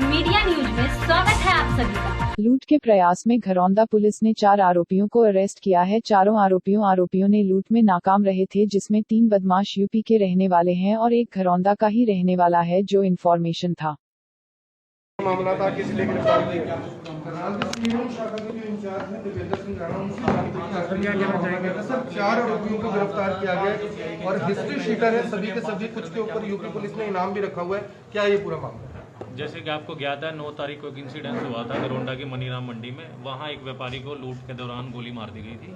Media news में स्वागत है आप सभी का। लूट के प्रयास में घरौंदा पुलिस ने 4 आरोपियों को अरेस्ट किया है। चारों आरोपियों ने लूट में नाकाम रहे थे, जिसमें 3 बदमाश यूपी के रहने वाले हैं और एक घरौंदा का ही रहने वाला है, जो इन्फॉर्मेशन था। मामला था किस लिए गिरफ्तार किया? शाखा के जो इंचार्ज हैं देवेंद्र सिंह राणा, उनसे सर 4 आरोपियों को गिरफ्तार किया गया और हिस्ट्री शीटर है सभी के सभी। कुछ के ऊपर यूपी पुलिस ने इनाम भी रखा हुआ है। क्या ये पूरा मामला? जैसे कि आपको ज्ञात है, 9 तारीख को एक इंसिडेंस हुआ था घरौंदा की मनीराम मंडी में। वहाँ एक व्यापारी को लूट के दौरान गोली मार दी गई थी,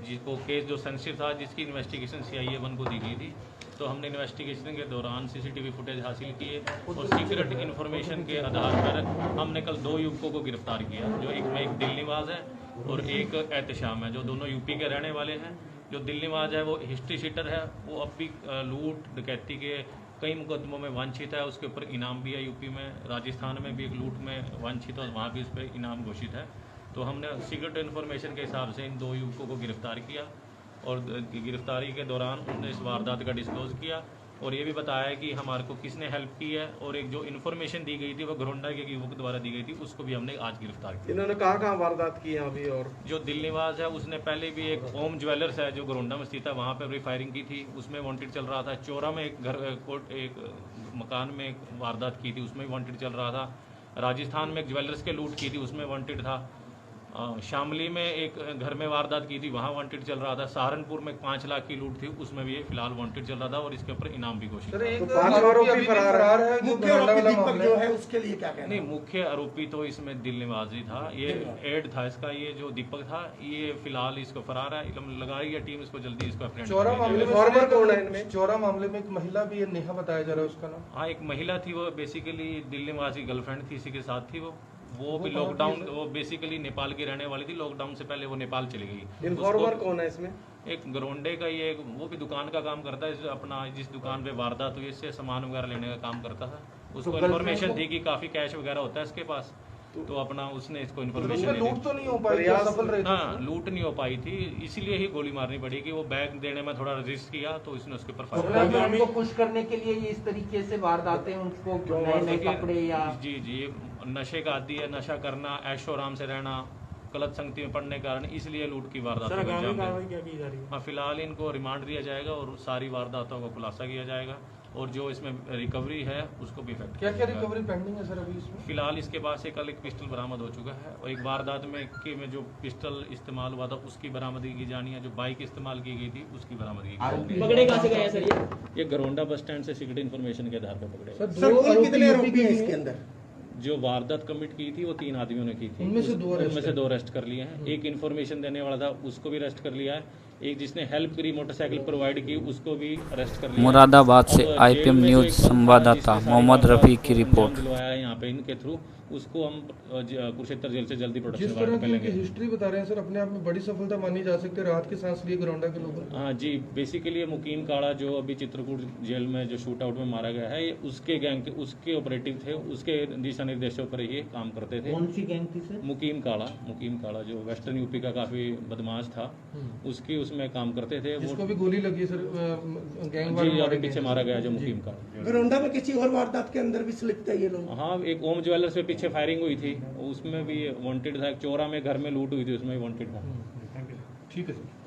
जिसको केस जो सेंसिटिव था, जिसकी इन्वेस्टिगेशन CIA 1 को दी गई थी। तो हमने इन्वेस्टिगेशन के दौरान CCTV फुटेज हासिल किए और सीक्रेट इन्फॉर्मेशन के आधार पर हमने कल 2 युवकों को गिरफ्तार किया, जो एक में एक दिलनिवाज है और एक एहतशाम है, जो दोनों यूपी के रहने वाले हैं। जो दिलनिवाज है वो हिस्ट्री शीटर है, वो अब भी लूट डकैती के कई मुकदमों में वांछित है। उसके ऊपर इनाम भी है। यूपी में, राजस्थान में भी एक लूट में वांछित और वहाँ भी उस पर इनाम घोषित है। तो हमने सीक्रेट इन्फॉर्मेशन के हिसाब से इन 2 युवकों को गिरफ्तार किया और गिरफ्तारी के दौरान उन्होंने इस वारदात का डिस्क्लोज किया और ये भी बताया कि हमारे को किसने हेल्प की है। और एक जो इन्फॉर्मेशन दी गई थी वो घरौंदा के युवक द्वारा दी गई थी, उसको भी हमने आज गिरफ्तार किया। इन्होंने कहाँ वारदात की है अभी? और जो दिलनिवाज है उसने पहले भी एक ओम ज्वेलर्स है जो घरौंदा में स्थित है, वहाँ पर भी फायरिंग की थी, उसमें वांटेड चल रहा था। चोरा में एक मकान में एक वारदात की थी, उसमें भी वांटेड चल रहा था। राजस्थान में एक ज्वेलर्स के लूट की थी, उसमें वांटेड था। शामली में एक घर में वारदात की थी, वहाँ वांटेड चल रहा था। सहारनपुर में 5 लाख की लूट थी, उसमें भी फिलहाल वांटेड चल रहा था और इसके ऊपर इनाम भी घोषित नहीं, मुख्य आरोपी तो इसमें दिलनिवाजी था, ये एड था इसका, ये जो दीपक था, ये फिलहाल इसको फरार है। लगा रही है टीम इसको, जल्दी इसको अपने चोरा मामले में एक महिला भी है, नेहा बताया जा रहा है उसका नाम। हाँ, एक महिला थी, वो बेसिकली दिलनिवाजी गर्लफ्रेंड थी, इसी के साथ थी। वो भी लॉकडाउन, वो बेसिकली नेपाल की रहने वाली थी। लॉकडाउन से पहले वो नेपाल चली गई। इन्फॉर्मर कौन है इसमें? एक घरौंडे का, ये वो भी दुकान का काम करता है, अपना जिस दुकान पे वारदात हुई इससे सामान वगैरह लेने का काम करता था। उसको इन्फॉर्मेशन थी कि काफी कैश वगैरह होता है इसके पास, तो अपना उसने इसको इन्फॉर्मेशन लूट तो नहीं हो पाई, सफल रही? हाँ, लूट नहीं हो पाई थी, इसीलिए ही गोली मारनी पड़ी कि वो बैग देने में थोड़ा रिस्क किया, तो इसने उसके ऊपर फायर। उनको खुश करने के लिए ये इस तरीके से वारदातें उनको नए कपड़े या जी नशे का आदी है, नशा करना, ऐशो आराम से रहना, गलत संगति में पड़ने के कारण इसलिए लूट की वारदातों को अंजाम दिया। हाँ, फिलहाल इनको रिमांड दिया जाएगा और सारी वारदातों को खुलासा किया जाएगा और जो इसमें रिकवरी है उसको भी इफेक्ट। क्या रिकवरी पेंडिंग है सर अभी इसमें? फिलहाल इसके पास से कल एक पिस्टल बरामद हो चुका है और एक वारदात में जो पिस्टल इस्तेमाल हुआ था उसकी बरामदगी की जानी है। जो बाइक इस्तेमाल की गई थी उसकी बरामदगी की। पकड़े कहाँ से गए सर? ये घरौंदा बस स्टैंड से सीक्रेट इन्फॉर्मेशन के आधार पर पकड़े। सर कितने आरोपी हैं इसके अंदर? जो वारदात कमिट की थी वो 3 आदमियों ने की थी, उनमें से 2 अरेस्ट कर लिए हैं। एक इन्फॉर्मेशन देने वाला था, उसको भी अरेस्ट कर लिया है। एक जिसने हेल्प करी, मोटरसाइकिल प्रोवाइड की, उसको भी अरेस्ट कर लिया। मुरादाबाद से IPM न्यूज संवाददाता मोहम्मद रफी की रिपोर्ट। दिलवाया है यहाँ पे इनके थ्रू, उसको हम कुरुक्षेत्र जेल से जल्दी प्रोडक्शन जिस तरह की हिस्ट्री बता रहे हैं सर, अपने आप में बड़ी सफलता मानी जा सकती है। राहत की सांस लिए घरौंदा के लोगों ने। हाँ जी, बेसिकली मुकीम काड़ा जो अभी चित्रकूट जेल में जो शूट आउट में मारा गया है, ये उसके गैंग के, उसके ऑपरेटिव थे, उसके दिशा निर्देशों पर ये काम करते थे। कौन सी गैंग थी सर? मुकीम काड़ा जो वेस्टर्न यूपी का काफी बदमाश था, उसकी उसमें काम करते थे। जिसको भी गोली लगी सर, गैंग जी अभी पीछे मारा गया जो मुकीम काड़ा। घरौंदा में किसी और वारदात के अंदर भी संलिप्त है ये लोग? हाँ, एक ओम ज्वेलर्स पे पीछे फायरिंग हुई थी, उसमें भी वांटेड था। चोरा में घर में लूट हुई थी, उसमें भी वांटेड था। ठीक है सर।